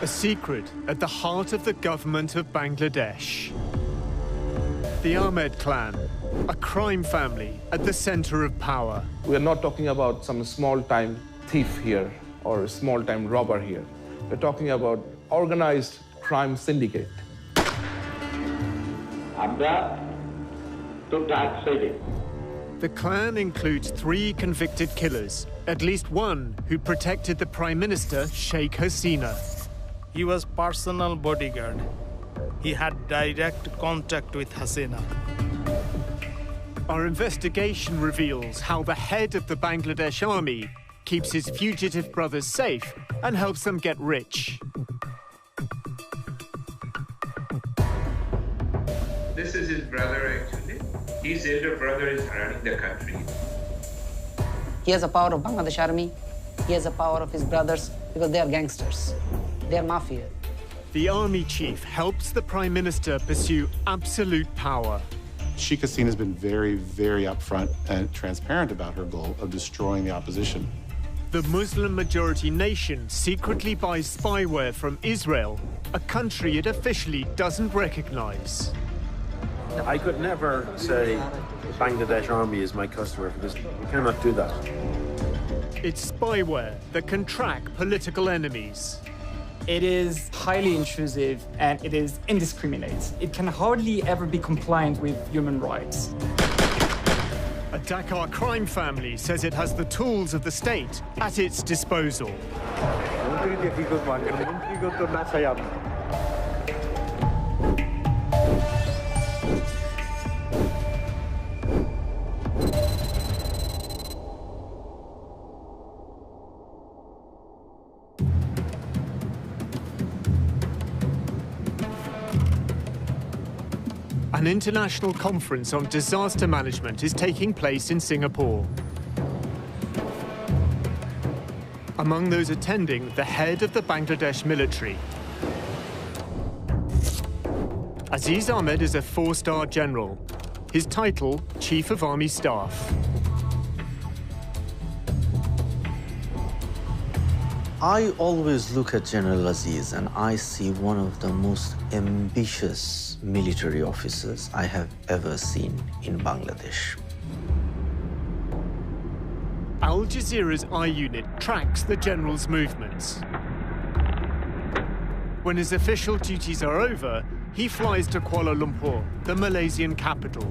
A secret at the heart of the government of Bangladesh. The Ahmed clan, a crime family at the center of power. We're not talking about some small-time thief here or a small-time robber here. We're talking about organized crime syndicate. The clan includes 3 convicted killers, at least one who protected the Prime Minister, Sheikh Hasina. He was personal bodyguard. He had direct contact with Hasina. Our investigation reveals how the head of the Bangladesh army keeps his fugitive brothers safe and helps them get rich. This is his brother, actually. His elder brother is running the country. He has the power of Bangladesh army. He has the power of his brothers because they are gangsters. They are mafia. The army chief helps the Prime Minister pursue absolute power. Sheikh Hasina has been very, very upfront and transparent about her goal of destroying the opposition. The Muslim-majority nation secretly buys spyware from Israel, a country it officially doesn't recognize. I could never say Bangladesh Army is my customer because we cannot do that. It's spyware that can track political enemies. It is highly intrusive and it is indiscriminate. It can hardly ever be compliant with human rights. A Dhaka crime family says it has the tools of the state at its disposal. An international conference on disaster management is taking place in Singapore. Among those attending, the head of the Bangladesh military. Aziz Ahmed is a 4-star general. His title, Chief of Army Staff. I always look at General Aziz and I see one of the most ambitious military officers I have ever seen in Bangladesh. Al Jazeera's I-Unit tracks the general's movements. When his official duties are over, he flies to Kuala Lumpur, the Malaysian capital.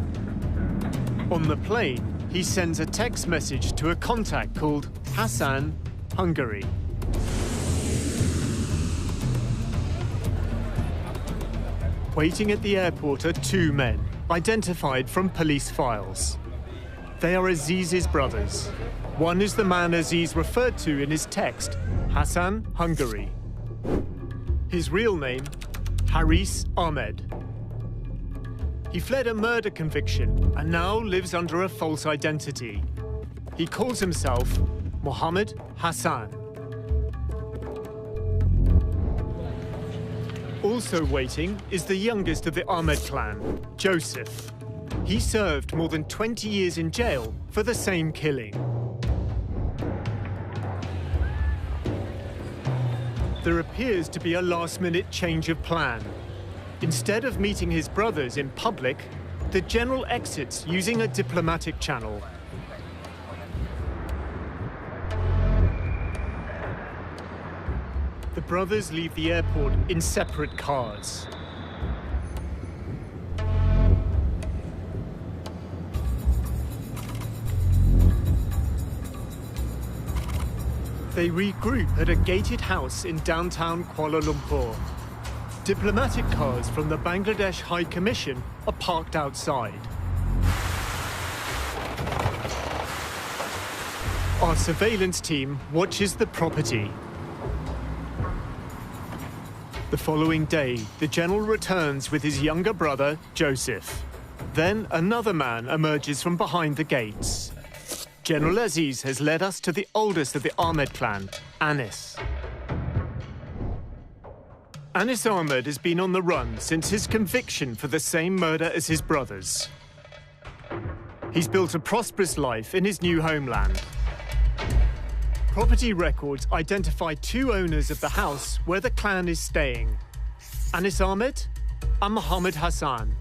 On the plane, he sends a text message to a contact called Hassan, Hungary. Waiting at the airport are 2 men, identified from police files. They are Aziz's brothers. One is the man Aziz referred to in his text, Hassan, Hungary. His real name, Haris Ahmed. He fled a murder conviction and now lives under a false identity. He calls himself Mohammed Hassan. Also waiting is the youngest of the Ahmed clan, Joseph. He served more than 20 years in jail for the same killing. There appears to be a last-minute change of plan. Instead of meeting his brothers in public, the general exits using a diplomatic channel. The brothers leave the airport in separate cars. They regroup at a gated house in downtown Kuala Lumpur. Diplomatic cars from the Bangladesh High Commission are parked outside. Our surveillance team watches the property. The following day, the general returns with his younger brother, Joseph. Then another man emerges from behind the gates. General Aziz has led us to the oldest of the Ahmed clan, Anis. Anis Ahmed has been on the run since his conviction for the same murder as his brothers. He's built a prosperous life in his new homeland. Property records identify two owners of the house where the clan is staying, Anis Ahmed and Mohammed Hassan.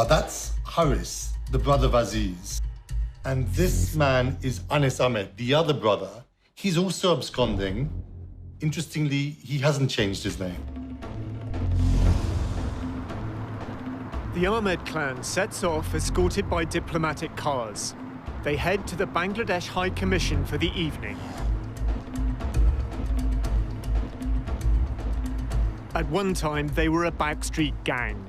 That's Haris, the brother of Aziz. And this man is Anis Ahmed, the other brother. He's also absconding. Interestingly, he hasn't changed his name. The Ahmed clan sets off escorted by diplomatic cars. They head to the Bangladesh High Commission for the evening. At one time, they were a backstreet gang.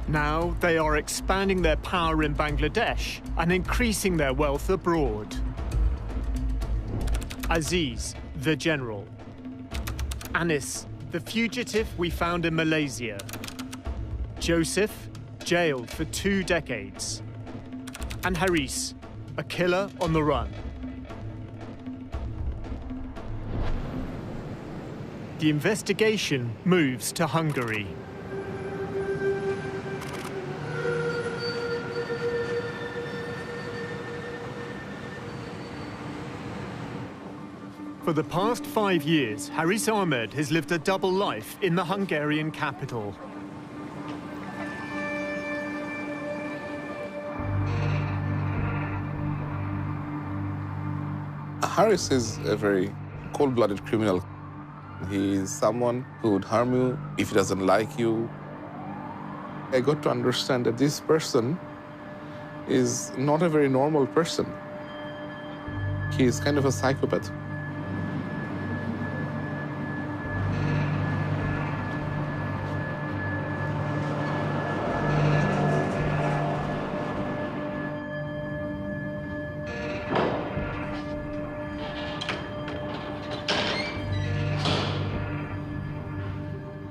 Now, they are expanding their power in Bangladesh and increasing their wealth abroad. Aziz, the general. Anis, the fugitive we found in Malaysia. Joseph, jailed for 2 decades. And Haris, a killer on the run. The investigation moves to Hungary. For the past 5 years, Haris Ahmed has lived a double life in the Hungarian capital. Haris is a very cold-blooded criminal. He is someone who would harm you if he doesn't like you. I got to understand that this person is not a very normal person. He is kind of a psychopath.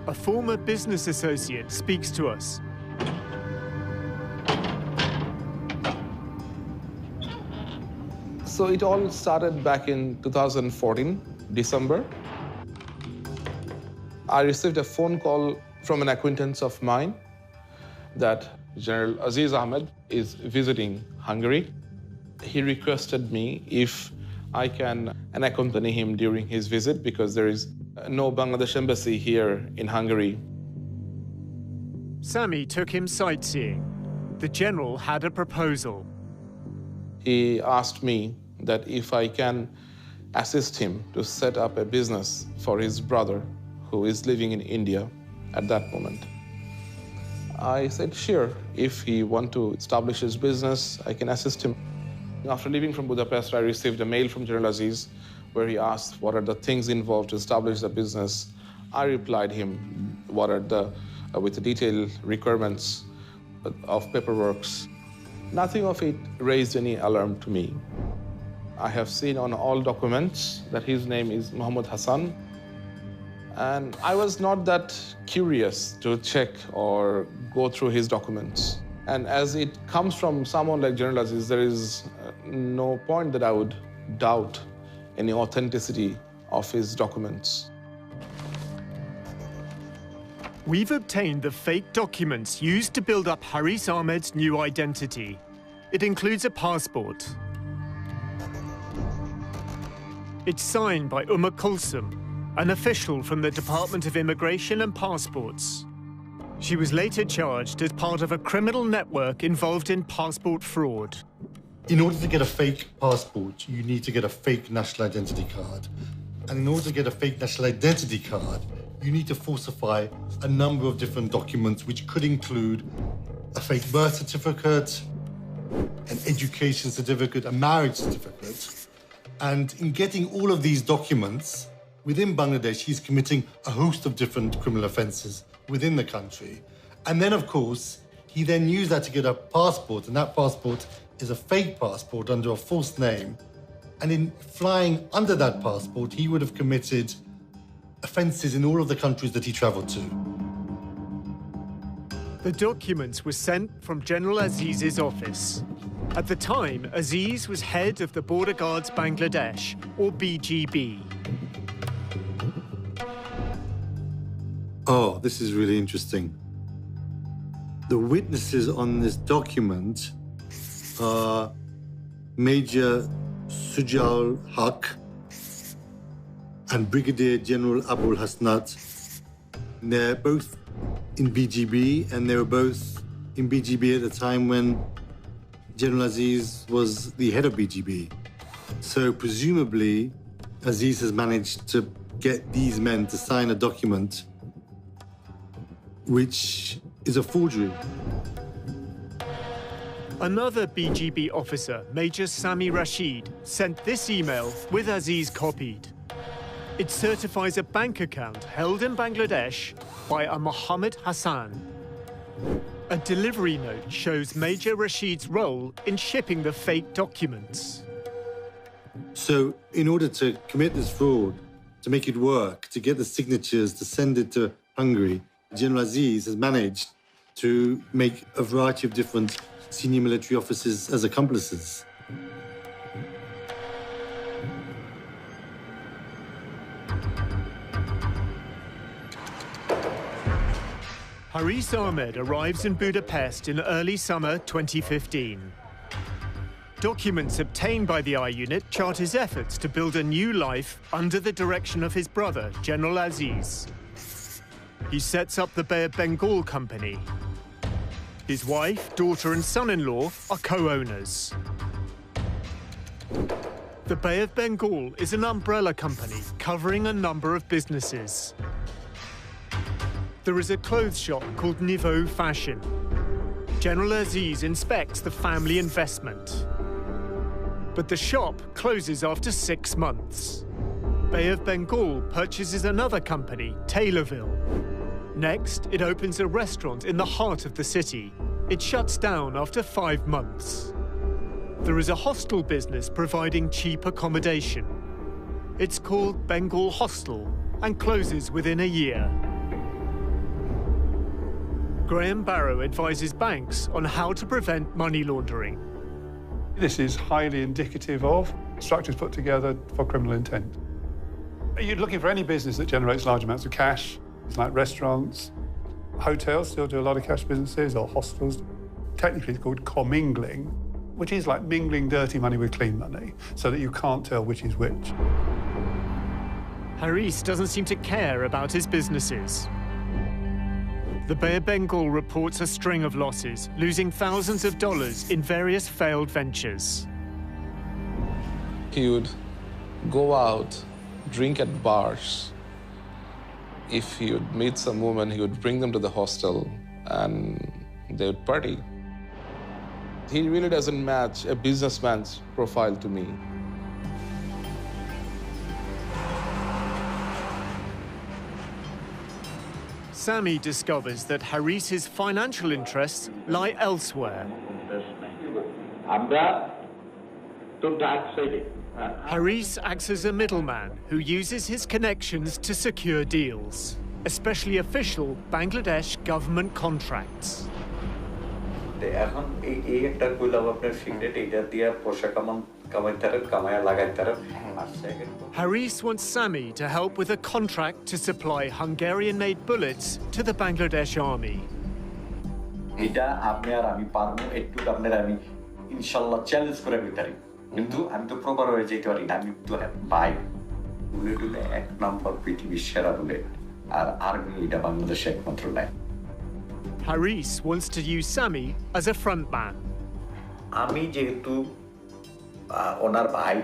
A former business associate speaks to us. So it all started back in 2014, December. I received a phone call from an acquaintance of mine that General Aziz Ahmed is visiting Hungary. He requested me if I can accompany him during his visit because there is no Bangladesh embassy here in Hungary. Sami took him sightseeing. The general had a proposal. He asked me that if I can assist him to set up a business for his brother who is living in India at that moment. I said, sure, if he wants to establish his business, I can assist him. After leaving from Budapest, I received a mail from General Aziz where he asked what are the things involved to establish the business. I replied him what are with the detailed requirements of paperworks. Nothing of it raised any alarm to me. I have seen on all documents that his name is Mohammed Hassan. And I was not that curious to check or go through his documents. And as it comes from someone like General Aziz, there is no point that I would doubt any authenticity of his documents. We've obtained the fake documents used to build up Haris Ahmed's new identity. It includes a passport. It's signed by Umar Kulsum, an official from the Department of Immigration and Passports. She was later charged as part of a criminal network involved in passport fraud. In order to get a fake passport, you need to get a fake national identity card. And in order to get a fake national identity card, you need to falsify a number of different documents, which could include a fake birth certificate, an education certificate, a marriage certificate. And in getting all of these documents, within Bangladesh, he's committing a host of different criminal offenses within the country. And then, of course, he then used that to get a passport, and that passport is a fake passport under a false name. And in flying under that passport, he would have committed offenses in all of the countries that he traveled to. The documents were sent from General Aziz's office. At the time, Aziz was head of the Border Guards Bangladesh, or BGB. Oh, this is really interesting. The witnesses on this document are Major Sujal Haq and Brigadier General Abul Hasnat. They're both in BGB, and they were both in BGB at the time when General Aziz was the head of BGB. So presumably, Aziz has managed to get these men to sign a document which is a forgery. Another BGB officer, Major Sami Rashid, sent this email with Aziz copied. It certifies a bank account held in Bangladesh by a Mohammed Hassan. A delivery note shows Major Rashid's role in shipping the fake documents. So in order to commit this fraud, to make it work, to get the signatures, to send it to Hungary, General Aziz has managed to make a variety of different senior military officers as accomplices. Haris Ahmed arrives in Budapest in early summer 2015. Documents obtained by the I-Unit chart his efforts to build a new life under the direction of his brother, General Aziz. He sets up the Bay of Bengal Company. His wife, daughter and son-in-law are co-owners. The Bay of Bengal is an umbrella company covering a number of businesses. There is a clothes shop called Niveau Fashion. General Aziz inspects the family investment. But the shop closes after 6 months. Bay of Bengal purchases another company, Taylorville. Next, it opens a restaurant in the heart of the city. It shuts down after 5 months. There is a hostel business providing cheap accommodation. It's called Bengal Hostel and closes within a year. Graham Barrow advises banks on how to prevent money laundering. This is highly indicative of structures put together for criminal intent. You're looking for any business that generates large amounts of cash. It's like restaurants, hotels still do a lot of cash businesses, or hostels. Technically, it's called commingling, which is like mingling dirty money with clean money, so that you can't tell which is which. Haris doesn't seem to care about his businesses. The Bay of Bengal reports a string of losses, losing thousands of dollars in various failed ventures. He would go out, drink at bars. If he would meet some woman, he would bring them to the hostel and they would party. He really doesn't match a businessman's profile to me. Sami discovers that Haris's financial interests lie elsewhere. Haris acts as a middleman who uses his connections to secure deals, especially official Bangladesh government contracts. Haris wants Sami to help with a contract to supply Hungarian-made bullets to the Bangladesh army. Haris wants to use Sami as a front man. ওনার ভাই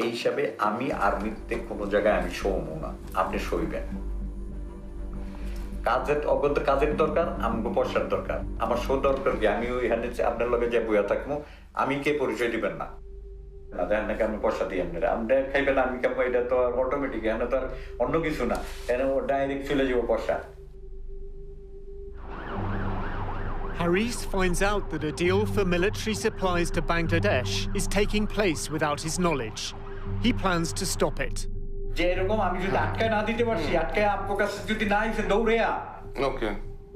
এই হিসাবে আমি আর্মিতে কোনো জায়গায় আমি শোবো না, আপনি শোইবেন। কাজের দরকার, আমাকে পয়সার দরকার, আমার শো দরকার কি? আমি ওইখানে আপনার লগে যে বইয়া থাকবো, আমি কে পরিচয় দিবেন না? না দেখেন নাকি আমি পয়সা দিই আপনারা, আমরা খাইবেন আমি খাবো, এটা তো আর অটোমেটিক, এখানে তো আর অন্য কিছু না, এখানে ডাইরেক্ট চলে যাবো পয়সা। Haris finds out that a deal for military supplies to Bangladesh is taking place without his knowledge. He plans to stop it. যে এরকম আমি যদি আটকায় না দিতে পারছি, আটকায় আপনার কাছে যদি না এসে দৌড়ে ওকে,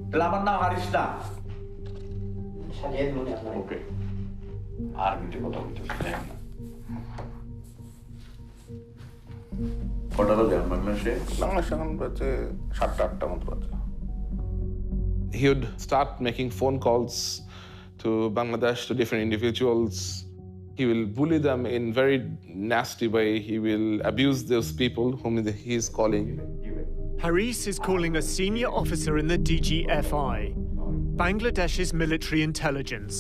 তাহলে আমার নাম হারিস না। ওকে, আর্মিতে কথা বলতে চাই না। কটা বাজে বাংলাদেশে? বাংলাদেশে এখন বাজে 7টা-8টা মতো বাজে। He would start making phone calls to Bangladesh, to different individuals. He will bully them in very nasty way. He will abuse those people whom he is calling. Haris is calling a senior officer in the DGFI, Bangladesh's military intelligence.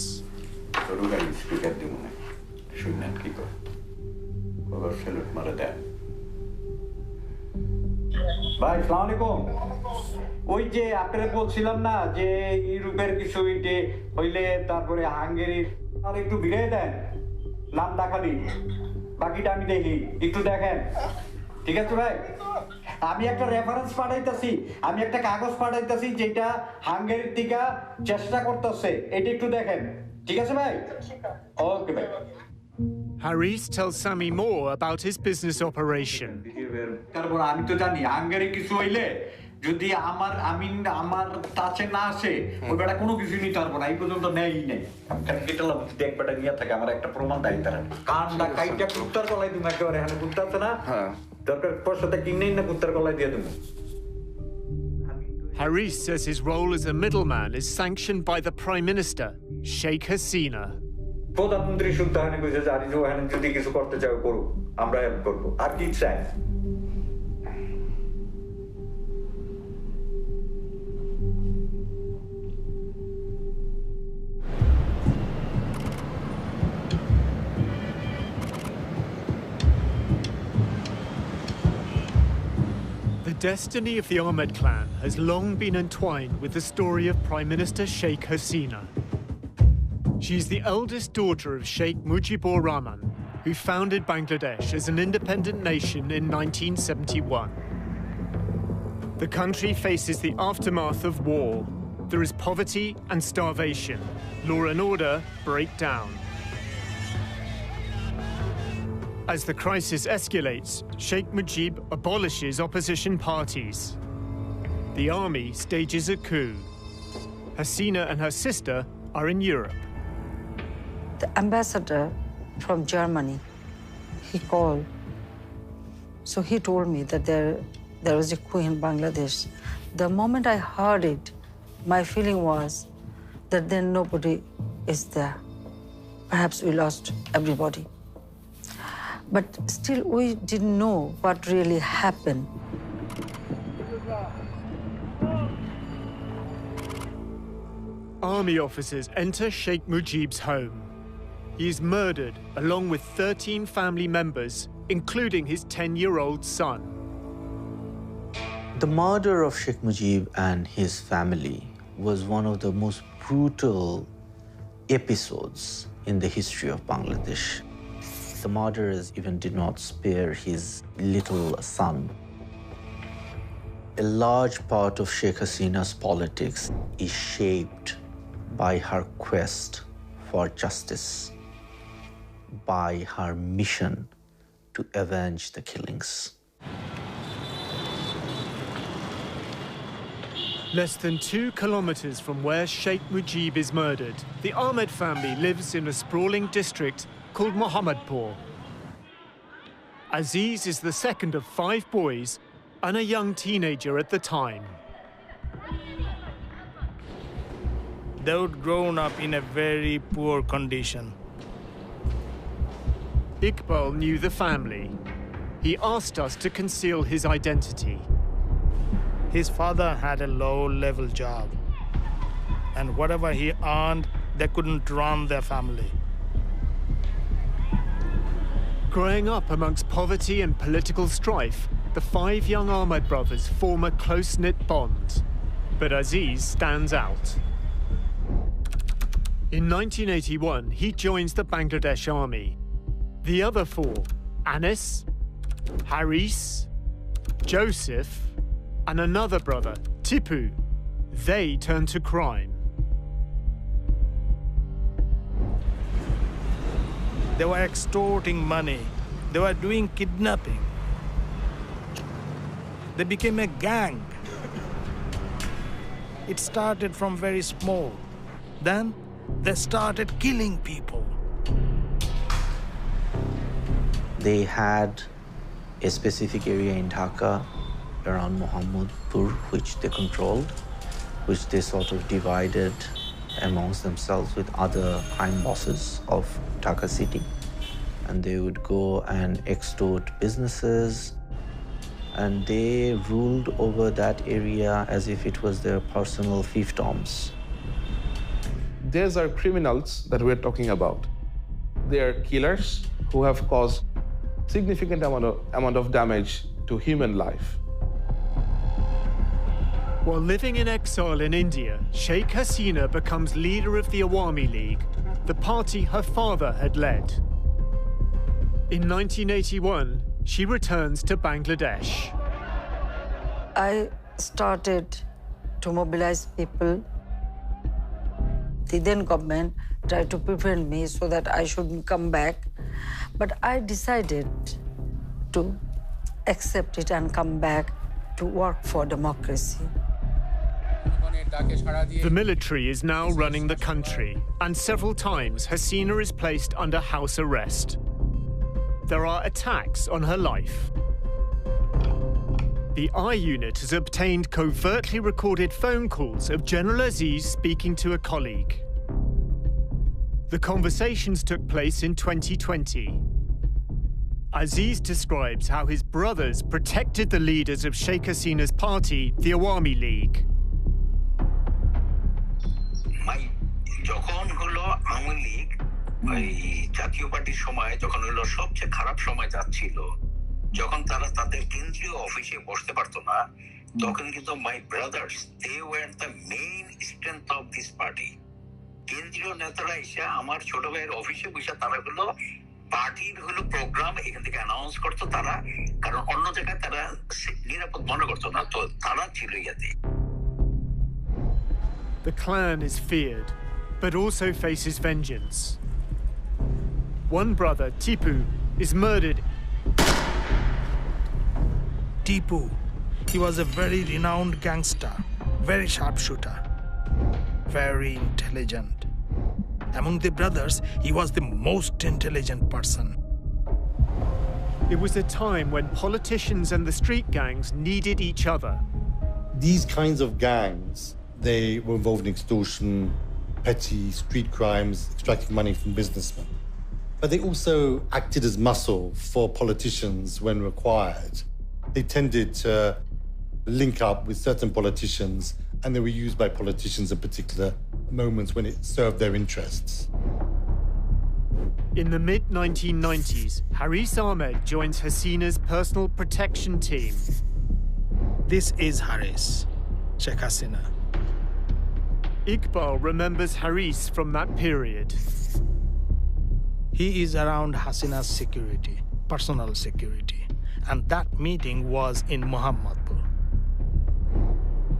ভাই আসসালামু আলাইকুম ওই যে আপনারা বলছিলাম না যে ইউরোপের কিছু ইটে হইলে তারপরে হাঙ্গেরির আর একটু ভিড়ে দেন নাম দেখালি বাকিটা আমি দেখি একটু দেখেন ঠিক আছে ভাই আমি একটা রেফারেন্স পাঠাইতেছি আমি একটা কাগজ পাঠাইতেছি যেটা হাঙ্গেরির থেকে চেষ্টা করতেছে এটা একটু দেখেন ঠিক আছে ভাই ওকে ভাই Haris tells Sami more about his business operation. তারপর আমি তো জানি হাঙ্গেরি কিছু হইলে যদি আমার টাচে না আসে ওই বেটা কোনো কিছু নিতে পারবো না এই পর্যন্ত নেয়ই নেই কারণ কেটালাম যদি এক বেটা নিয়ে থাকে আমার একটা প্রমাণ দেয় তারা কানটা কাইটা কুত্তার গলায় তুমি একেবারে এখানে কুত্তা আছে না দরকার পয়সাটা কিনেই না কুত্তার গলায় দিয়ে দেবো Haris says his role as a middleman is sanctioned by the Prime Minister, Sheikh Hasina. প্রধানমন্ত্রী সুলতানি কইছে যে আরিজো এখানে যদি কিছু করতে চাও করো আমরা হেল্প করবো আর কি চাই The destiny of the Ahmed clan has long been entwined with the story of Prime Minister Sheikh Hasina. She is the eldest daughter of Sheikh Mujibur Rahman, who founded Bangladesh as an independent nation in 1971. The country faces the aftermath of war. There is poverty and starvation. Law and order break down. As the crisis escalates, Sheikh Mujib abolishes opposition parties. The army stages a coup. Hasina and her sister are in Europe. The ambassador from Germany, he called. So he told me that there was a coup in Bangladesh. The moment I heard it, my feeling was that then nobody is there. Perhaps we lost everybody. But still, we didn't know what really happened. Army officers enter Sheikh Mujib's home. He is murdered along with 13 family members, including his 10-year-old son. The murder of Sheikh Mujib and his family was one of the most brutal episodes in the history of Bangladesh. The murderers even did not spare his little son. A large part of Sheikh Hasina's politics is shaped by her quest for justice, by her mission to avenge the killings. Less than 2 kilometers from where Sheikh Mujib is murdered, the Ahmed family lives in a sprawling district called Mohammadpur. Aziz is the second of 5 boys and a young teenager at the time. They would grown up in a very poor condition. Iqbal knew the family. He asked us to conceal his identity. His father had a low-level job, and whatever he earned, they couldn't run their family. Growing up amongst poverty and political strife, the 5 young Ahmed brothers form a close-knit bond. But Aziz stands out. In 1981, he joins the Bangladesh army. The other 4, Anis, Haris, Joseph, and another brother, Tipu, they turn to crime. They were extorting money. They were doing kidnapping. They became a gang. It started from very small. Then they started killing people. They had a specific area in Dhaka around Mohammadpur, which they controlled, which they sort of divided amongst themselves with other crime bosses of Dhaka city. and they would go and extort businesses, and they ruled over that area as if it was their personal fiefdoms. These are criminals that we're talking about. They are killers who have caused significant amount of damage to human life. While living in exile in India, Sheikh Hasina becomes leader of the Awami League, the party her father had led. In 1981, she returns to Bangladesh. I started to mobilize people. The then government tried to prevent me so that I shouldn't come back. But I decided to accept it and come back to work for democracy. The military is now running the country, and several times Hasina is placed under house arrest. There are attacks on her life. The I Unit has obtained covertly recorded phone calls of General Aziz speaking to a colleague. The conversations took place in 2020. Aziz describes how his brothers protected the leaders of Sheikh Hasina's party, the Awami League. যখন হলো আওয়ামী লীগ ওই জাতীয় পার্টির সময় যখন হলো সবচেয়ে খারাপ সময় যাচ্ছিল, যখন তারা তাদের কেন্দ্রীয় অফিসে বসতে পারতো না, তখন কিন্তু my brothers they were the main strength of this party. কেন্দ্রীয় নেতারা এসে আমার ছোট ভাইয়ের অফিসে বসে তারা হলো পার্টির হলো প্রোগ্রাম এখান থেকে অ্যানাউন্স করতো তারা, কারণ অন্য জায়গায় তারা নিরাপদ মনে করতো না, তো তারা ছিল ইয়াতে। The clan is feared, but also faces vengeance. One brother, Tipu, is murdered. Tipu, he was a very renowned gangster, very sharpshooter, very intelligent. Among the brothers, he was the most intelligent person. It was a time when politicians and the street gangs needed each other. These kinds of gangs, they were involved in extortion, petty street crimes, extracting money from businessmen. But they also acted as muscle for politicians when required. They tended to link up with certain politicians, and they were used by politicians at particular moments when it served their interests. In the mid-1990s, Haris Ahmed joins Hasina's personal protection team. This is Haris, Sheikh Hasina. Iqbal remembers Haris from that period. He is around Hasina's security, personal security. And that meeting was in Muhammadpur.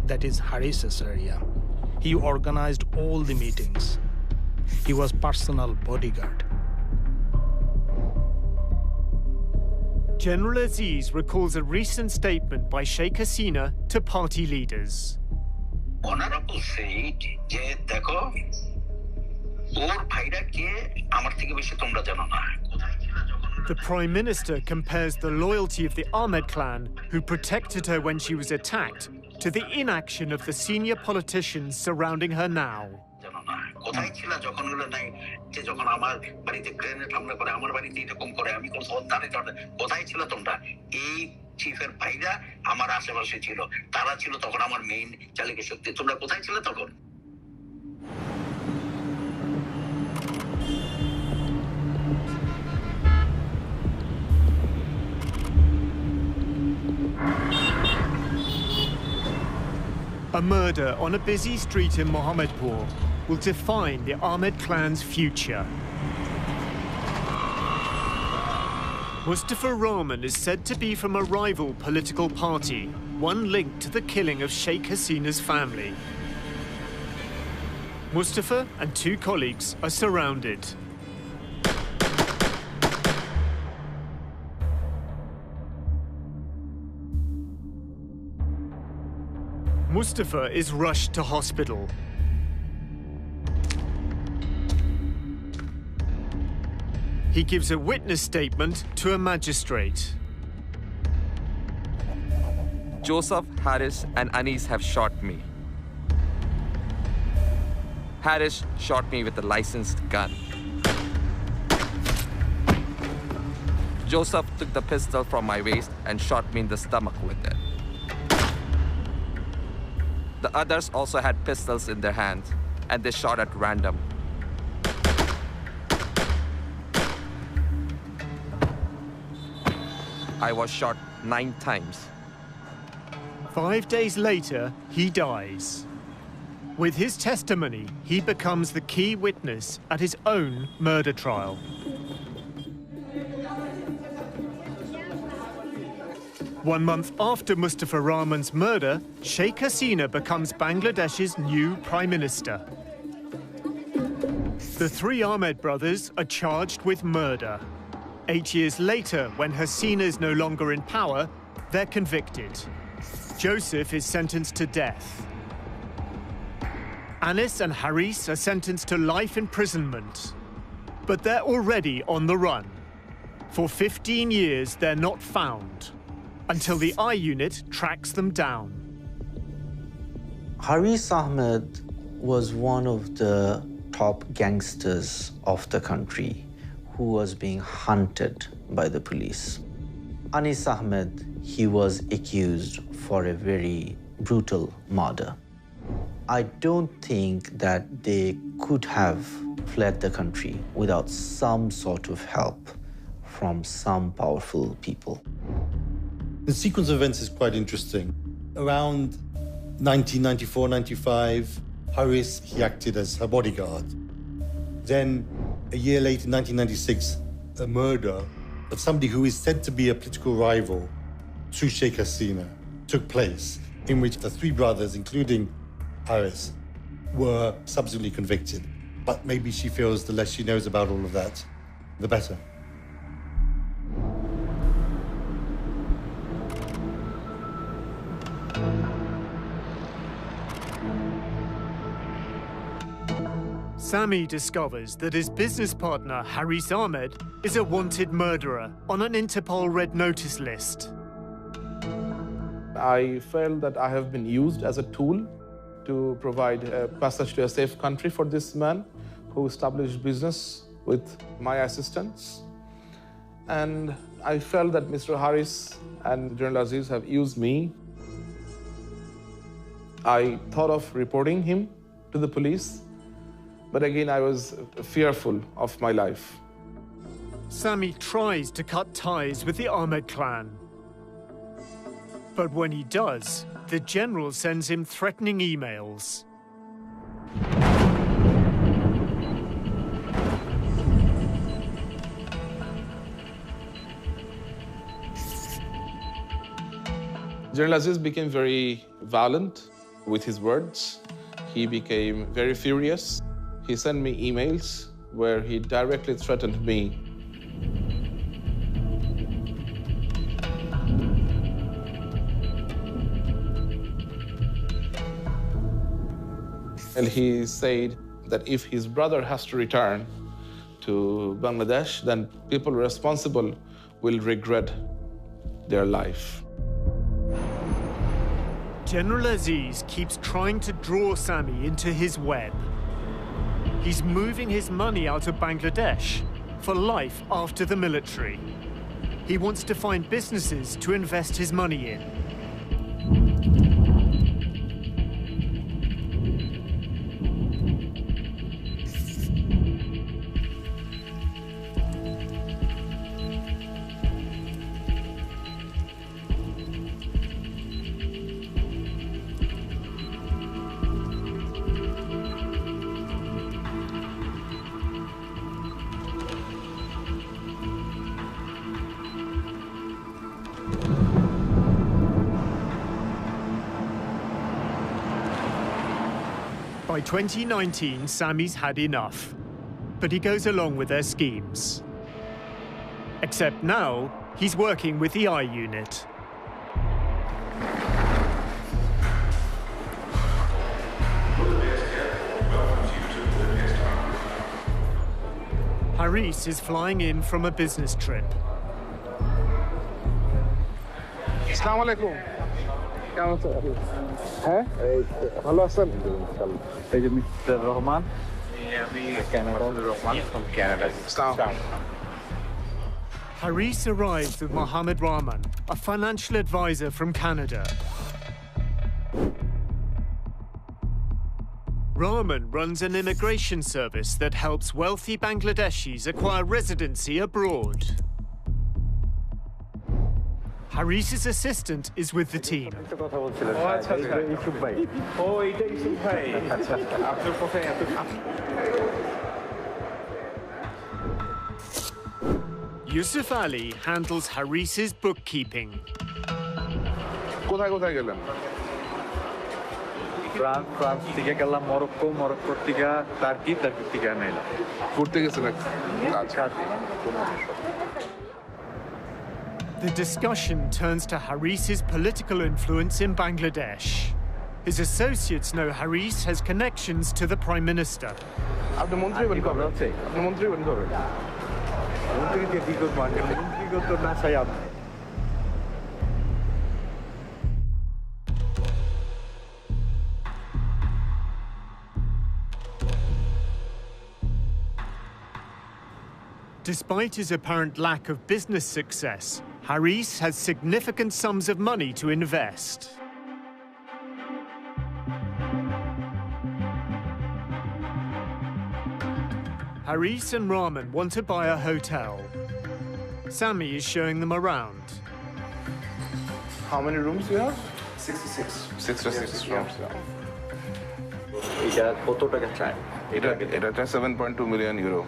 That is Haris's area. He organized all the meetings. He was personal bodyguard. General Aziz recalls a recent statement by Sheikh Hasina to party leaders. Honorable said, যে দেখো ওর ভাইরা কে আমার থেকে বেশি তোমরা জানো না। The Prime Minister compares the loyalty of the Ahmed clan, who protected her when she was attacked, to the inaction of the senior politicians surrounding her now. কোথায় ছিল যখন হলো নাই যে যখন আমার বাড়িতে গ্রেনেড হামলা করে, আমার বাড়িতে এরকম করে, আমি কোন কোথায় ছিল তোমরা? এই চিফের ভাইরা আমার আশেপাশে ছিল, তারা ছিল তখন আমার মেইন চালিকা শক্তি। তোমরা কোথায় ছিল তখন? A murder on a busy street in Mohammadpur will define the Ahmed clan's future. Mustafa Rahman is said to be from a rival political party, one linked to the killing of Sheikh Hasina's family. Mustafa and two colleagues are surrounded. Mustafa is rushed to hospital. He gives a witness statement to a magistrate. Joseph, Haris, and Anis have shot me. Haris shot me with a licensed gun. Joseph took the pistol from my waist and shot me in the stomach with it. The others also had pistols in their hands, and they shot at random. I was shot 9 times. 5 days later, he dies. With his testimony, he becomes the key witness at his own murder trial. One month after Mustafa Rahman's murder, Sheikh Hasina becomes Bangladesh's new Prime Minister. The 3 Ahmed brothers are charged with murder. 8 years later, when Hasina is no longer in power, they're convicted. Joseph is sentenced to death. Anis and Haris are sentenced to life imprisonment. But they're already on the run. For 15 years, they're not found, until the I Unit tracks them down. Haris Ahmed was one of the top gangsters of the country who was being hunted by the police. Anis Ahmed, he was accused for a very brutal murder. I don't think that they could have fled the country without some sort of help from some powerful people. The sequence of events is quite interesting. Around 1994-95, Haris, he acted as her bodyguard. Then, a year later, 1996, a murder of somebody who is said to be a political rival to Sheikh Hasina took place, in which the 3 brothers, including Haris, were subsequently convicted. But maybe she feels the less she knows about all of that, the better. Sami discovers that his business partner, Haris Ahmed, is a wanted murderer on an Interpol Red Notice list. I felt that I have been used as a tool to provide a passage to a safe country for this man who established business with my assistance. And I felt that Mr. Haris and General Aziz have used me. I thought of reporting him to the police, but again, I was fearful of my life. Sami tries to cut ties with the Ahmed clan. But when he does, the general sends him threatening emails. General Aziz became very violent with his words. He became very furious. He sent me emails where he directly threatened me. And he said that if his brother has to return to Bangladesh, then people responsible will regret their life. General Aziz keeps trying to draw Sami into his web. He's moving his money out of Bangladesh for life after the military. He wants to find businesses to invest his money in. By 2019, Sami's had enough, but he goes along with their schemes. Except now, he's working with the I Unit. Haris is flying in from a business trip. Assalamu alaikum. হ্যাঁ ভালো আছেন এই যে mister Rahman আমি Canada Rahman from Canada. Haris arrives with Mohammed Rahman, a financial advisor from Canada. Rahman runs an immigration service that helps wealthy Bangladeshis acquire residency abroad. Haris's assistant is with the team. Yusuf Ali handles Haris's bookkeeping. France থেকে গেলাম Morocco থেকে turkey থেকে নাইলাম ঘুরতে গেছেন আচ্ছা The discussion turns to Haris's political influence in Bangladesh. His associates know Haris has connections to the Prime Minister. আপনি মন্ত্রী হবেন কবে আপনি মন্ত্রী হবেন কবে মন্ত্রী দিয়ে কি করব মন্ত্রী তো না চাই আপনি Despite his apparent lack of business success, Haris has significant sums of money to invest. Haris and Rahman want to buy a hotel. Sami is showing them around. How many rooms do you have? 66. 66 rooms. এটা কত টাকা চাই এটা 7.2 million euro.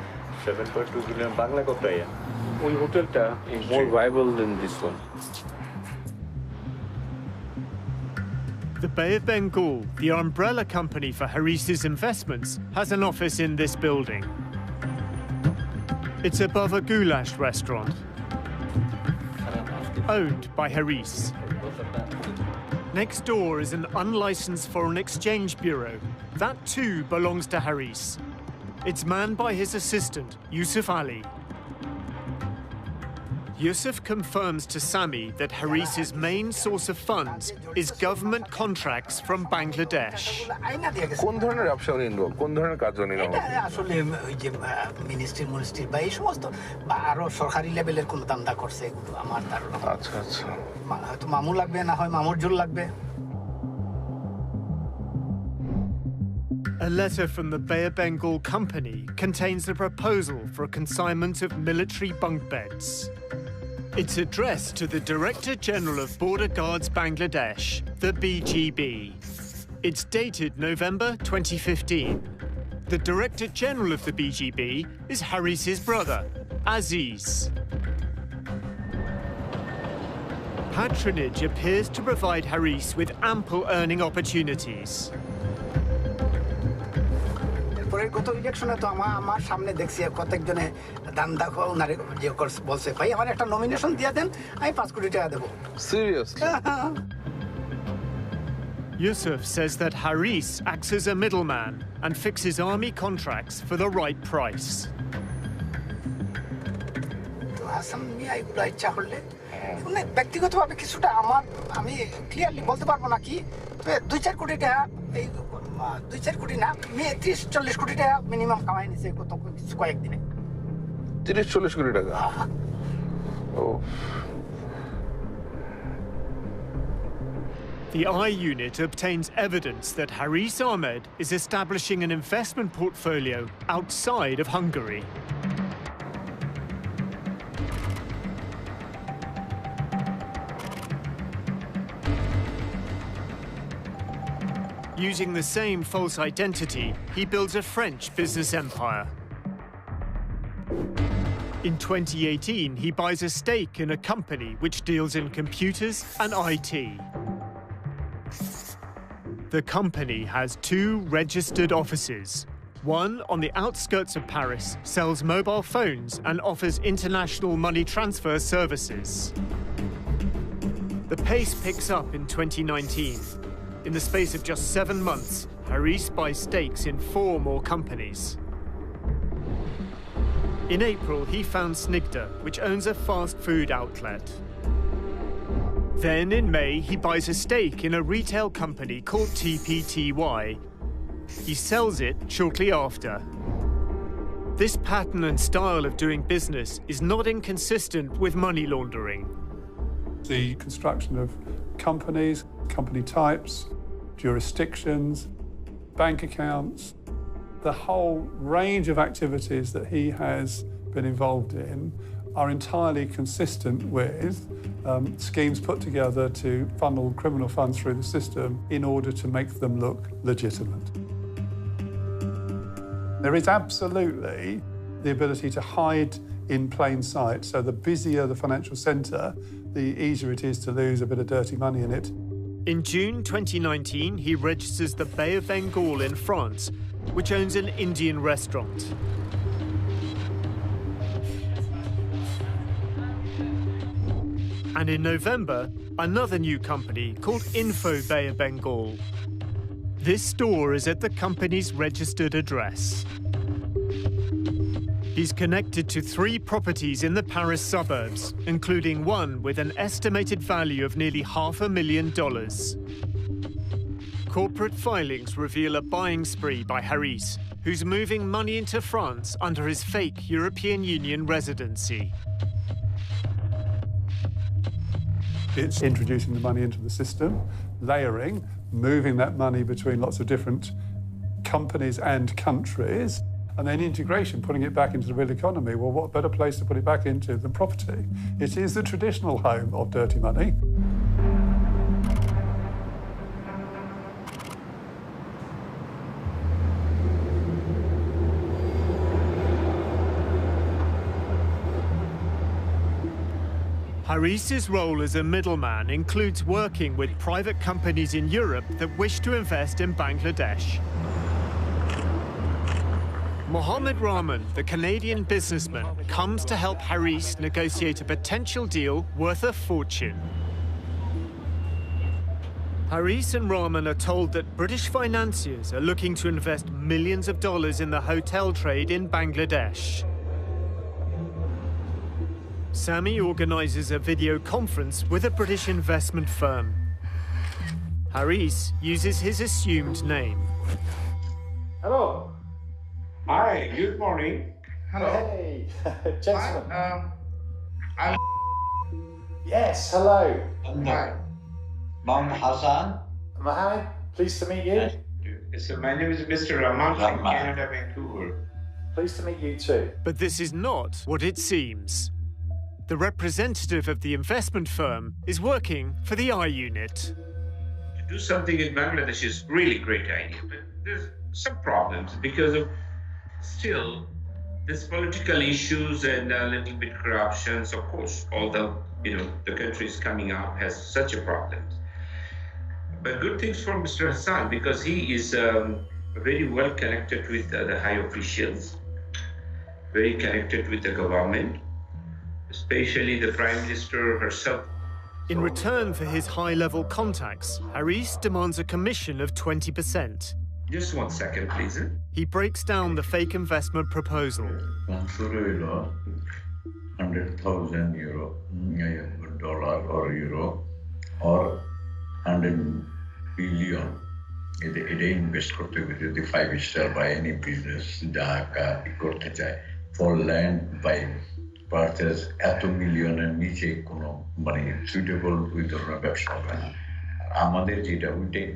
7.2 billion Bangla কত টাকা ওই হোটেলটা is more viable than this one. The Bay of Bengal, the umbrella company for Haris's investments, has an office in this building. It's above a goulash restaurant, owned by Haris. Next door is an unlicensed foreign exchange bureau. That too belongs to Haris. It's manned by his assistant, Yusuf Ali. Yusuf confirms to Sami that Haris's main source of funds is government contracts from Bangladesh. কোন ধরনের ব্যবসা উনি involve কোন ধরনের কাজ উনি আসলে ওই যে মিনিস্ট্রি বা এই সমস্ত বা আরো সরকারি লেভেলের কোন দান্দা করছে এগুলো আমার ধারণা আচ্ছা আচ্ছা হয়তো মামু লাগবে না হয় মামুর জোর লাগবে A letter from the Bay of Bengal company contains a proposal for a consignment of military bunk beds. It's addressed to the Director General of Border Guards Bangladesh, the BGB. It's dated November 2015. The Director General of the BGB is Haris's brother, Aziz. Patronage appears to provide Haris with ample earning opportunities. পরের গত ইলেকশনে তো আমার সামনে দেখছি কতজনে দান দেখো উনারে যে বলছে ভাই আমার একটা নমিনেশন দিয়ে দেন আমি 5 কোটি টাকা দেব Seriously? Yusuf says that Haris acts as a middleman and fixes army contracts for the right price. তো হাসান মিয়া এগুলো ইচ্ছা করলে মানে ব্যক্তিগতভাবে কিছুটা আমি ক্লিয়ারলি বলতে পারবো না কি 2-4 কোটি টাকা এই 2-4 কোটি না 30-40 কোটি টাকা মিনিমাম কামাই নিছে কত কিছু কয়েকদিনে 30-40 কোটি টাকা ও The I Unit obtains evidence that Haris Ahmed is establishing an investment portfolio outside of Hungary. Using the same false identity, he builds a French business empire. In 2018, he buys a stake in a company which deals in computers and IT. The company has 2 registered offices. One on the outskirts of Paris sells mobile phones and offers international money transfer services. The pace picks up in 2019. In the space of just 7 months, Haris buys stakes in 4 more companies. In April, he found Snigdha, which owns a fast food outlet. Then in May, he buys a stake in a retail company called TPTY. He sells it shortly after. This pattern and style of doing business is not inconsistent with money laundering. The construction of companies, company types, jurisdictions, bank accounts, the whole range of activities that he has been involved in are entirely consistent with schemes put together to funnel criminal funds through the system in order to make them look legitimate. There is absolutely the ability to hide in plain sight, so the busier the financial centre, the easier it is to lose a bit of dirty money in it. In June 2019, he registers the Bay of Bengal in France, which owns an Indian restaurant. And in November, another new company called Info Bay of Bengal. This store is at the company's registered address. He's connected to 3 properties in the Paris suburbs, including one with an estimated value of nearly $500,000. Corporate filings reveal a buying spree by Haris, who's moving money into France under his fake European Union residency. It's introducing the money into the system, layering, moving that money between lots of different companies and countries, and then integration, putting it back into the real economy. Well, what better place to put it back into than property? It is the traditional home of dirty money. Haris's role as a middleman includes working with private companies in Europe that wish to invest in Bangladesh. Mohammed Rahman, the Canadian businessman, comes to help Haris negotiate a potential deal worth a fortune. Haris and Rahman are told that British financiers are looking to invest millions of dollars in the hotel trade in Bangladesh. Sami organizes a video conference with a British investment firm. Haris uses his assumed name. Hello. Hi, good morning. Hello. Hey, gentlemen. I'm... Yes, hello. Hi. Mohammed Hassan. Mohammed, pleased to meet you. So my name is Mr. Rahman from Canada, Vancouver. Pleased to meet you too. But this is not what it seems. The representative of the investment firm is working for the I-Unit. To do something in Bangladesh is really great idea, but there's some problems because of still there's political issues and a little bit corruption. Of course, although the country is coming up has such a problem. But good things for Mr. Hassan because he is very well connected with the high officials, very connected with the government, especially the Prime Minister herself. In return for his high-level contacts, Haris demands a commission of 20%. Just 1 second, please. He breaks down the fake investment proposal. 100,000 euro, dollar or euro, or 100 billion. It invest করতে হবে the 5-star by any business Dhaka করতে চায় for land by purchase এত মিলিয়নের নিচে কোনো suitable ওই ধরনের ব্যবসা হবে না আমাদের যেটা we take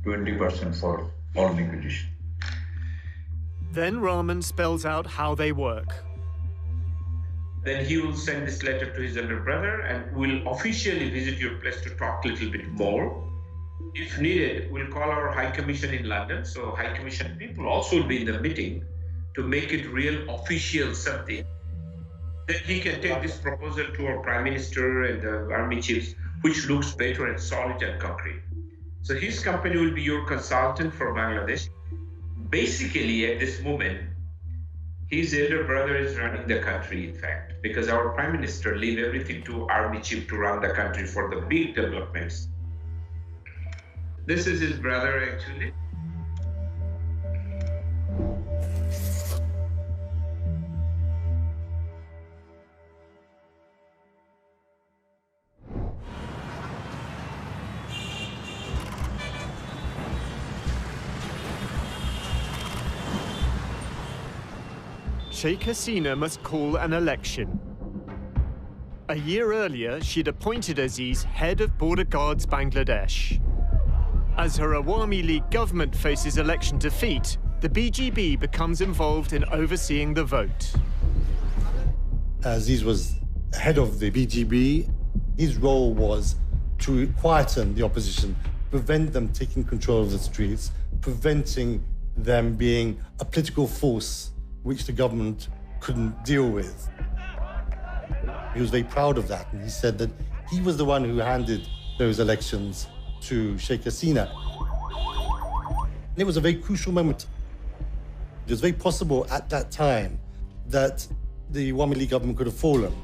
20% for all negotiation. Then Rahman spells out how they work. Then he will send this letter to his elder brother and will officially visit your place to talk a little bit more. If needed, we'll call our High Commission in London. So High Commission people also will be in the meeting to make it real official something. Then he can take this proposal to our Prime Minister and the army chiefs, which looks better and solid and concrete. So his company will be your consultant for Bangladesh. Basically, at this moment, his elder brother is running the country, in fact, because our Prime Minister leave everything to army chief to run the country for the big developments. This is his brother, actually. Sheikh Hasina must call an election. A year earlier, she'd appointed Aziz head of Border Guards Bangladesh. As her Awami League government faces election defeat, the BGB becomes involved in overseeing the vote. Aziz was head of the BGB. His role was to quieten the opposition, prevent them taking control of the streets, preventing them being a political force which the government couldn't deal with. He was very proud of that, and he said that he was the one who handed those elections to Sheikh Hasina. And it was a very crucial moment. It was very possible at that time that the Awami League government could have fallen.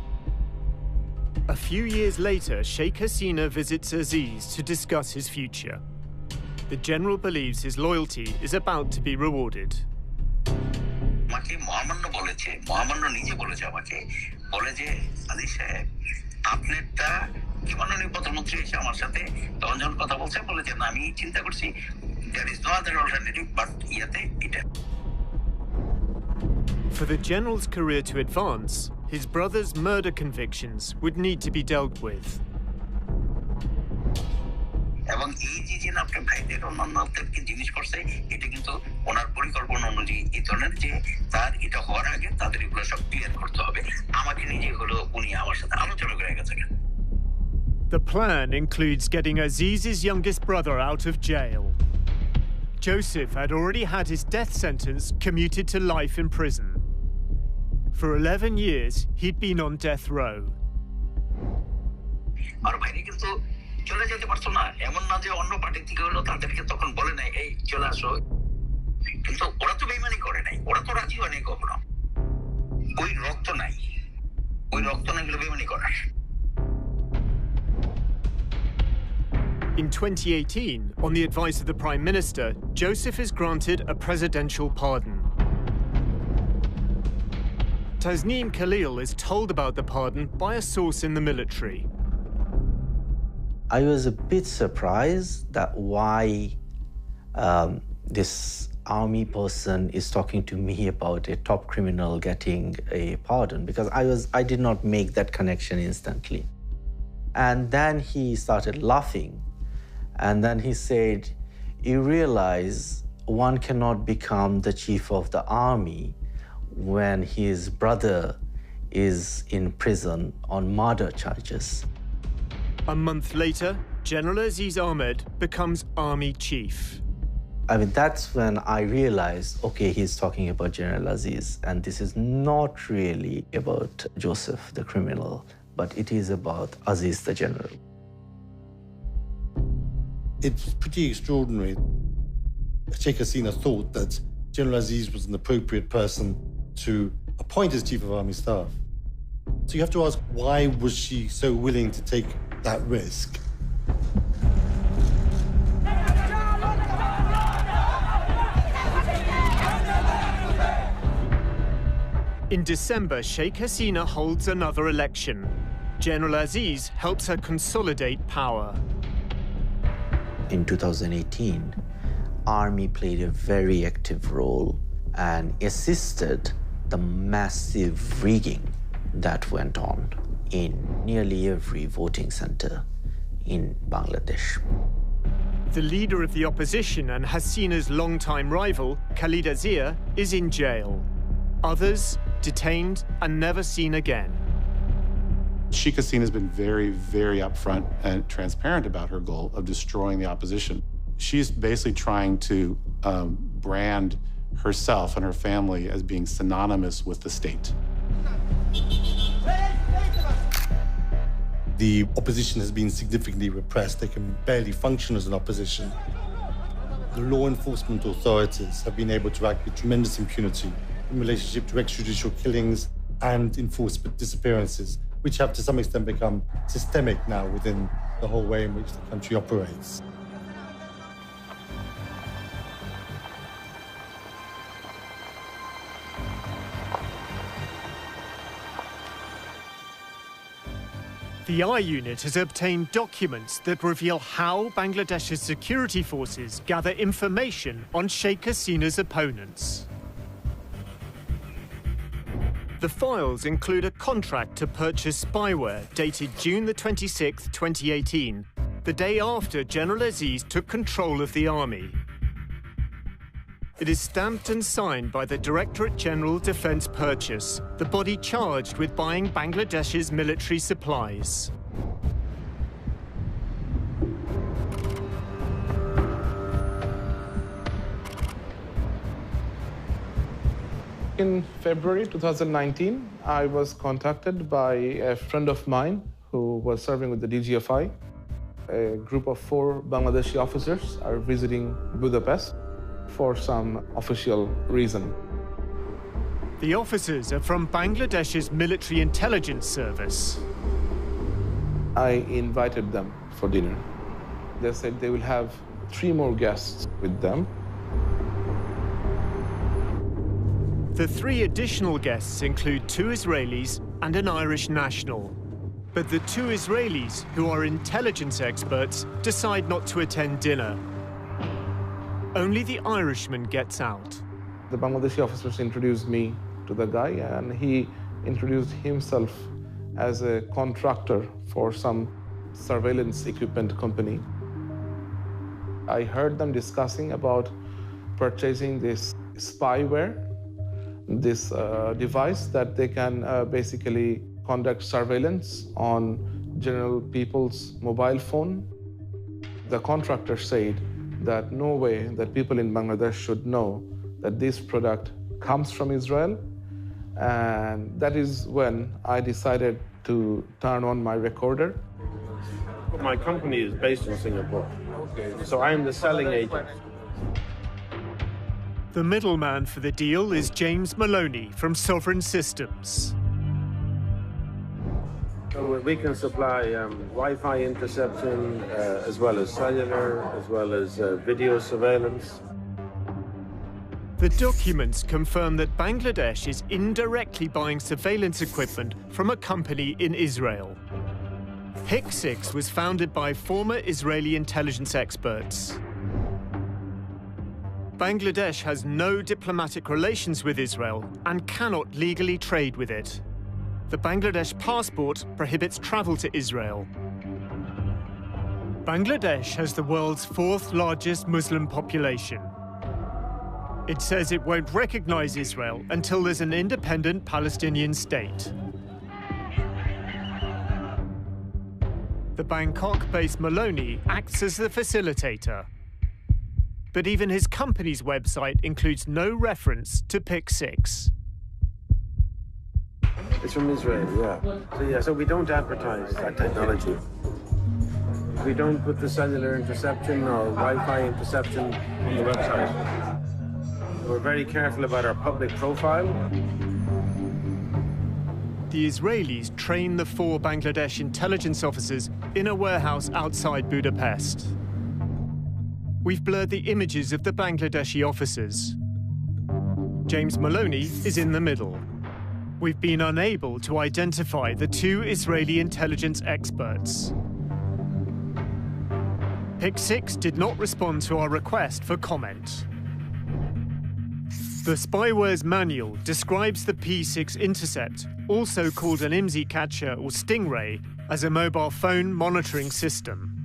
A few years later, Sheikh Hasina visits Aziz to discuss his future. The general believes his loyalty is about to be rewarded. আমাকে মহামান্য বলেছে, মহামান্য নিজে বলেছে আমাকে, বলে যে আদিল সাহেব আপনারটা কি মাননীয় প্রধানমন্ত্রী এসে আমার সাথে তখন যখন কথা বলছে বলে যে না আমি চিন্তা করছি there is no other alternative but ইয়াতে এটা. For the general's career to advance, his brother's murder convictions would need to be dealt with. এবং এই যে আপনার ভাইদের অন্যান্যদেরকে জিনিস করছে এটা কিন্তু ওনার পরিকল্পনা অনুযায়ী এই ধরনের যে তার এটা হওয়ার আগে তাদের এগুলো সব ক্লিয়ার করতে হবে আমাকে নিজে হলো উনি আমার সাথে আলোচনা করে গেছেন. The plan includes getting Aziz's youngest brother out of jail. Joseph had already had his death sentence commuted to life in prison. For 11 years, he'd been on death row. আর ভাইরে কিন্তু চলে যেতে পারতো না, এমন না যে অন্য পার্টি থেকে হলো তাদেরকে তখন বলে নাই এই চলে আসো, কিন্তু ওরা তো বেইমানি করে নাই, ওরা তো রাজি হয় নাই কখনো, ওই রক্ত নাই গেলে বেইমানি করে. In 2018, on the advice of the Prime Minister, Joseph is granted a presidential pardon. Tasneem Khalil is told about the pardon by a source in the military. I was a bit surprised that why this army person is talking to me about a top criminal getting a pardon, because I did not make that connection instantly. And then he started laughing, and then he said, you realize one cannot become the chief of the army when his brother is in prison on murder charges. A month later, General Aziz Ahmed becomes army chief. I mean, that's when I realized, okay, he's talking about General Aziz, and this is not really about Joseph, the criminal, but it is about Aziz, the general. It's pretty extraordinary. Sheikh Hasina thought that General Aziz was an appropriate person to appoint as Chief of Army Staff. So you have to ask, why was she so willing to take that risk? In December, Sheikh Hasina holds another election. General Aziz helps her consolidate power. In 2018, Army played a very active role and assisted the massive rigging that went on in nearly every voting center in Bangladesh. The leader of the opposition and Hasina's longtime rival, Khalida Zia, is in jail. Others detained and never seen again. Sheikh Hasina has been very, very upfront and transparent about her goal of destroying the opposition. She's basically trying to brand herself and her family as being synonymous with the state. The opposition has been significantly repressed. They can barely function as an opposition. The law enforcement authorities have been able to act with tremendous impunity in relationship to extrajudicial killings and enforced disappearances, which have to some extent become systemic now within the whole way in which the country operates. The I Unit has obtained documents that reveal how Bangladesh's security forces gather information on Sheikh Hasina's opponents. The files include a contract to purchase spyware dated June the 26th, 2018, the day after General Aziz took control of the army. It is stamped and signed by the Directorate General Defence Purchase, the body charged with buying Bangladesh's military supplies. In February 2019, I was contacted by a friend of mine who was serving with the DGFI. A group of 4 Bangladeshi officers are visiting Budapest for some official reason. The officers are from Bangladesh's military intelligence service. I invited them for dinner. They said they will have 3 more guests with them. The 3 additional guests include 2 Israelis and an Irish national. But the 2 Israelis, who are intelligence experts, decide not to attend dinner. Only the Irishman gets out. The Bangladeshi officers introduced me to the guy, and he introduced himself as a contractor for some surveillance equipment company. I heard them discussing about purchasing this spyware, this device that they can basically conduct surveillance on general people's mobile phone. The contractor said that no way that people in Bangladesh should know that this product comes from Israel. And that is when I decided to turn on my recorder. My company is based in Singapore, so I am the selling agent. The middleman for the deal is James Maloney from Sovereign Systems. So we can supply Wi-Fi interception, as well as cellular, as well as video surveillance. The documents confirm that Bangladesh is indirectly buying surveillance equipment from a company in Israel. PIC6 was founded by former Israeli intelligence experts. Bangladesh has no diplomatic relations with Israel and cannot legally trade with it. The Bangladesh passport prohibits travel to Israel. Bangladesh has the world's 4th largest Muslim population. It says it won't recognize Israel until there's an independent Palestinian state. The Bangkok-based Maloney acts as the facilitator. But even his company's website includes no reference to PIC6. It's from Israel, yeah. So we don't advertise that technology. We don't put the cellular interception or Wi-Fi interception on the website. We're very careful about our public profile. The Israelis train the 4 Bangladesh intelligence officers in a warehouse outside Budapest. We've blurred the images of the Bangladeshi officers. James Maloney is in the middle. We've been unable to identify the 2 Israeli intelligence experts. PIC6 did not respond to our request for comment. The spyware's manual describes the P6 intercept, also called an IMSI catcher or Stingray, as a mobile phone monitoring system.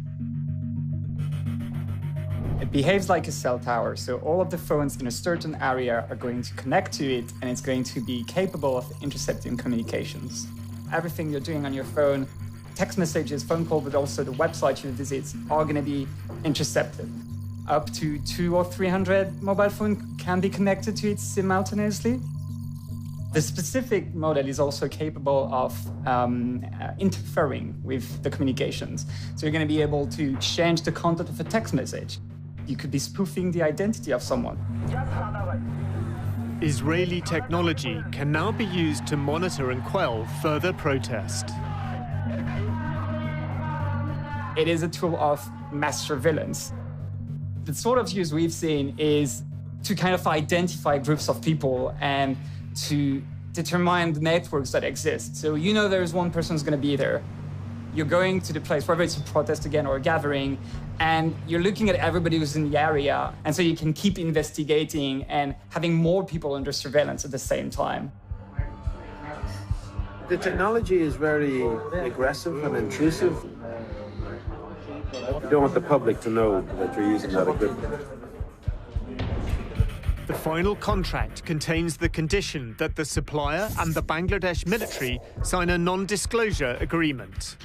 It behaves like a cell tower, so all of the phones in a certain area are going to connect to it, and it's going to be capable of intercepting communications. Everything you're doing on your phone, text messages, phone call, but also the website you visit, are going to be intercepted. Up to 200 or 300 mobile phones can be connected to it simultaneously. The specific model is also capable of interfering with the communications. So you're going to be able to change the content of a text message. You could be spoofing the identity of someone. Israeli technology can now be used to monitor and quell further protest. It is a tool of mass surveillance. The sort of use we've seen is to kind of identify groups of people and to determine the networks that exist. So you know there's one person who's going to be there. You're going to the place, whether it's a protest again or a gathering, and you're looking at everybody who's in the area, and so you can keep investigating and having more people under surveillance at the same time. The technology is very aggressive and intrusive. You don't want the public to know that you're using that equipment. The final contract contains the condition that the supplier and the Bangladesh military sign a non-disclosure agreement.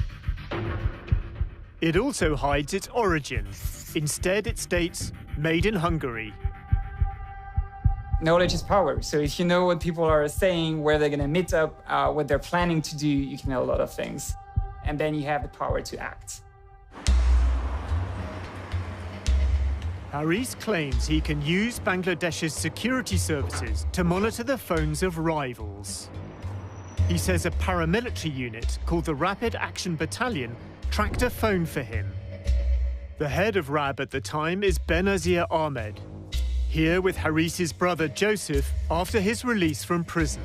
It also hides its origin. Instead, it states, made in Hungary. Knowledge is power. So if you know what people are saying, where they're going to meet up, what they're planning to do, you can know a lot of things. And then you have the power to act. Haris claims he can use Bangladesh's security services to monitor the phones of rivals. He says a paramilitary unit called the Rapid Action Battalion tracked a phone for him. The head of RAB at the time is Benazir Ahmed, here with Haris's brother Joseph after his release from prison.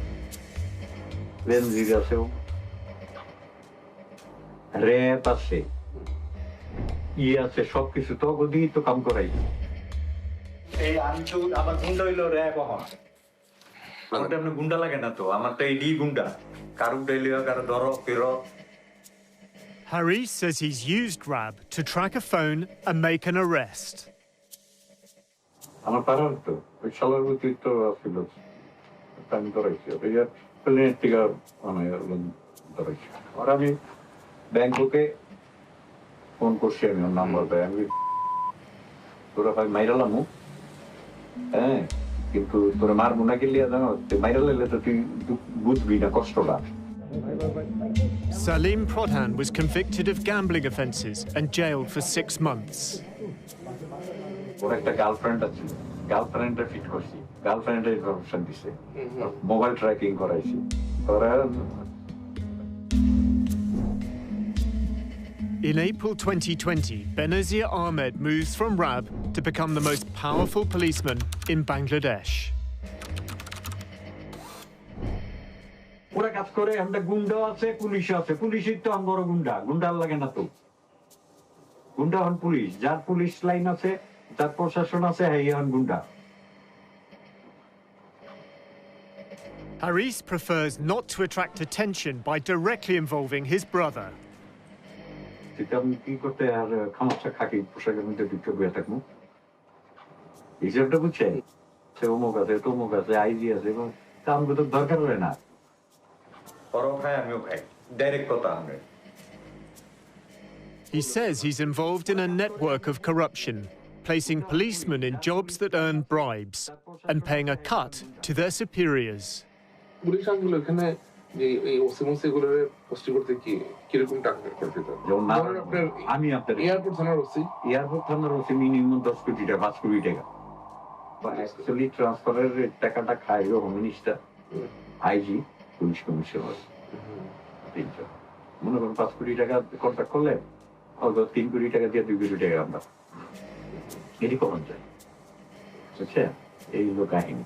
Haris says he's used RAB to track a phone and make an arrest. Phone করছি আমি ওর number পাই আমি তোরা ভাই মাইরা লামু হ্যাঁ কিন্তু তোরা মারবো না কি লিয়া জানো মাইরা লাইলে তো তুই বুঝবি না কষ্টটা Salim Pradhan was convicted of gambling offences and jailed for 6 months. ওর একটা গার্লফ্রেন্ড আছে গার্লফ্রেন্ডে ফিট করছি গার্লফ্রেন্ডে ইনফরমেশন দিছে মোবাইল ট্র্যাকিং করাইছি তোরা In April 2020, Benazir Ahmed moves from RAB to become the most powerful policeman in Bangladesh. ওরা কাজ করে আমরা গুন্ডা আছে পুলিশ আছে পুলিশই তো আমরা গুন্ডা গুন্ডার লাগে না তো গুন্ডা হন পুলিশ যার পুলিশ লাইন আছে যার প্রশাসন আছে হ্যাঁ হন গুন্ডা Haris prefers not to attract attention by directly involving his brother. আমি কি করতে আর খামাচ্ছা খাকি পোশাকের মধ্যে ঢুকে বয়ে থাকবো হিসাবটা বুঝছে সে অমুক আছে তমুক আছে আইজি আছে এবং আমাকে তো দরকার হয় না ওরাও খায় আমিও খাই ডাইরেক্ট কথা আমরা He says he's involved in a network of corruption, placing policemen in jobs that earn bribes and paying a cut to their superiors. Police আঙ্গুল এখানে যে এই ওসিমোসিগুলোর পোস্ট করতে কিরকম টাকা করতে তো আমি আপনার এয়ারপোর্ট থানার ওসি মিনিমাম 10 কোটি টাকা 5 কোটি টাকা অ্যাকচুয়ালি ট্রান্সফারের টাকাটা খায় home minister IG police commissioner তিনজন মনে করেন 5 কোটি টাকা কন্ট্রাক্ট করলে হয়তো 3 কোটি টাকা দিয়ে 2 কোটি টাকা আমরা এটি কখন যায় বুঝছেন এই হলো কাহিনী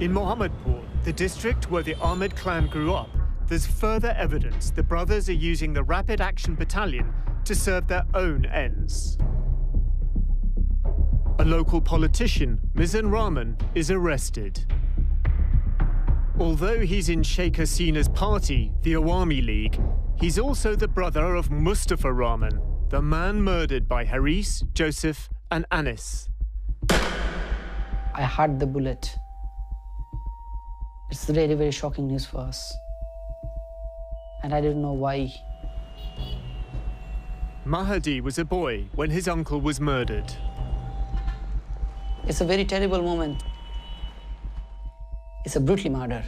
In Mohammadpur, the district where the Ahmed clan grew up, there's further evidence the brothers are using the Rapid Action Battalion to serve their own ends. A local politician, Mizan Rahman, is arrested. Although he's in Sheikh Hasina's party, the Awami League, he's also the brother of Mustafa Rahman, the man murdered by Haris, Joseph, and Anis. I heard the bullet. It's really very shocking news for us. And I didn't know why. Mahdi was a boy when his uncle was murdered. It's a very terrible moment. It's a brutal murder.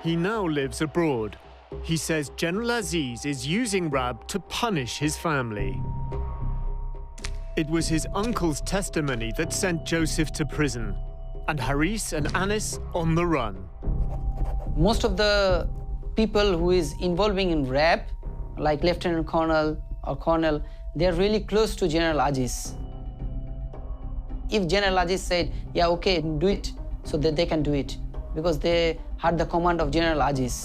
He now lives abroad. He says General Aziz is using RAB to punish his family. It was his uncle's testimony that sent Joseph to prison, and Haris and Anis on the run. Most of the people who is involving in RAB, like Lieutenant Colonel or Colonel, they are really close to General Aziz. If General Aziz said, yeah, okay, do it, so that they can do it, because they had the command of General Aziz.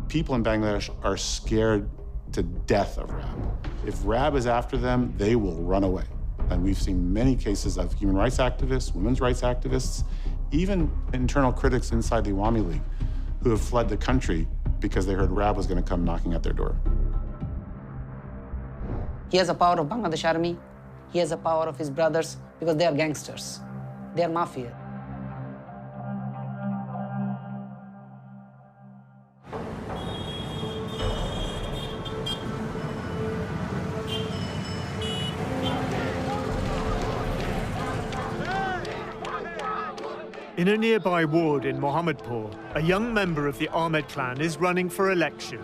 People in Bangladesh are scared to death of RAB. If RAB is after them, they will run away. And we've seen many cases of human rights activists, women's rights activists, even internal critics inside the Awami League who have fled the country because they heard RAB was going to come knocking at their door. He has the power of Bangladesh army. He has the power of his brothers because they are gangsters. They are mafia. In a nearby ward in Mohammadpur, a young member of the Ahmed clan is running for election.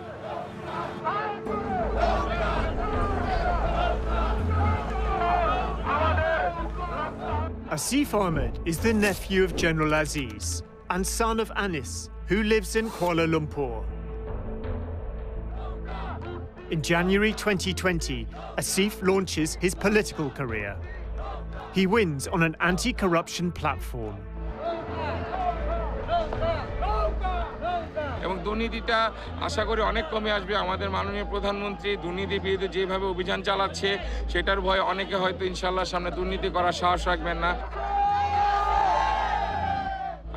Asif Ahmed is the nephew of General Aziz and son of Anis, who lives in Kuala Lumpur. In January 2020, Asif launches his political career. He wins on an anti-corruption platform. এবং দুর্নীতিটা আশা করি অনেক কমে আসবে। আমাদের মাননীয় প্রধানমন্ত্রী দুর্নীতির বিরুদ্ধে যেভাবে অভিযান চালাচ্ছে সেটার ভয়ে অনেকে হয়তো ইনশাআল্লাহ সামনে দুর্নীতি করার সাহস রাখবেন না।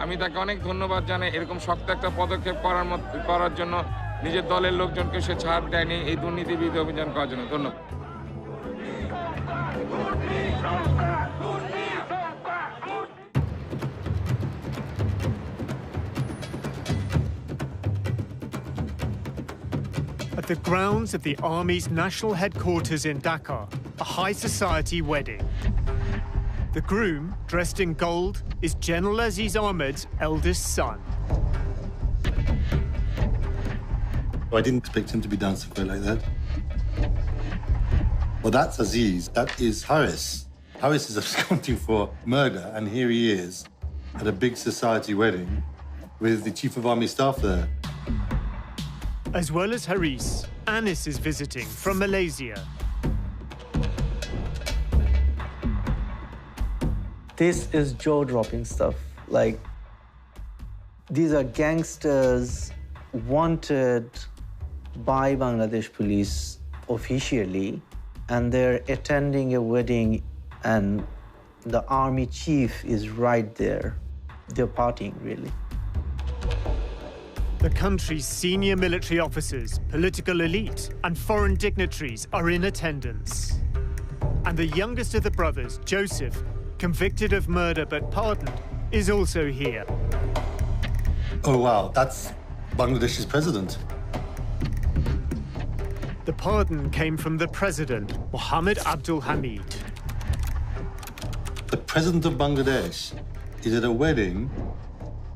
আমি তাকে অনেক ধন্যবাদ জানাই এরকম শক্ত একটা পদক্ষেপ করার জন্য। নিজের দলের লোকজনকে সে ছাড় দেয়নি এই দুর্নীতির বিরুদ্ধে অভিযান করার জন্য। ধন্যবাদ। At the grounds of the Army's national headquarters in Dhaka, a high society wedding. The groom, dressed in gold, is General Aziz Ahmed's eldest son. I didn't expect him to be dancing quite like that. Well, that's Aziz. That is Haris. Haris is absconding for murder, and here he is at a big society wedding with the Chief of Army Staff there. As well as Haris, Anis is visiting from Malaysia. This is jaw-dropping stuff. Like, these are gangsters wanted by Bangladesh police officially, and they're attending a wedding, and the army chief is right there. They're partying, really. The country's senior military officers, political elite, and foreign dignitaries are in attendance. And the youngest of the brothers, Joseph, convicted of murder but pardoned, is also here. Oh, wow, that's Bangladesh's president. The pardon came from the president, Mohammed Abdul Hamid. The president of Bangladesh is at a wedding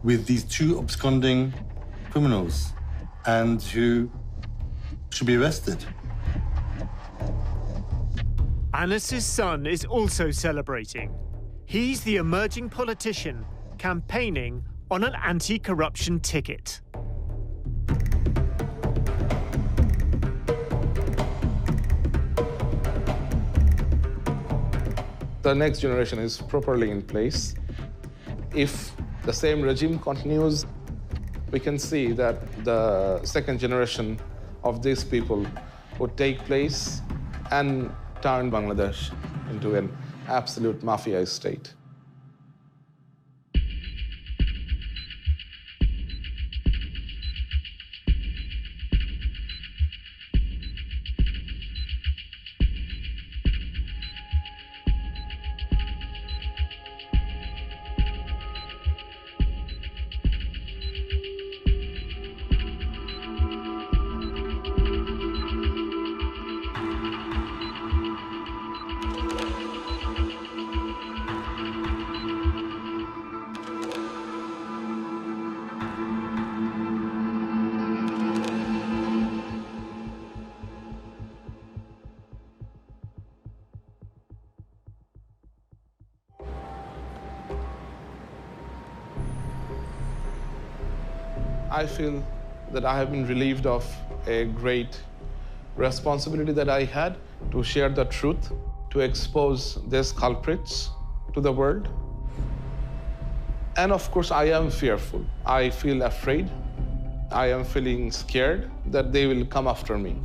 with these two absconding criminals and who should be arrested. Anis's son is also celebrating. He's the emerging politician campaigning on an anti-corruption ticket. The next generation is properly in place. If the same regime continues, we can see that the second generation of these people would take place and turn Bangladesh into an absolute mafia state. I feel that I have been relieved of a great responsibility that I had to share the truth, to expose these culprits to the world. And of course, I am fearful. I feel afraid I am feeling scared that they will come after me.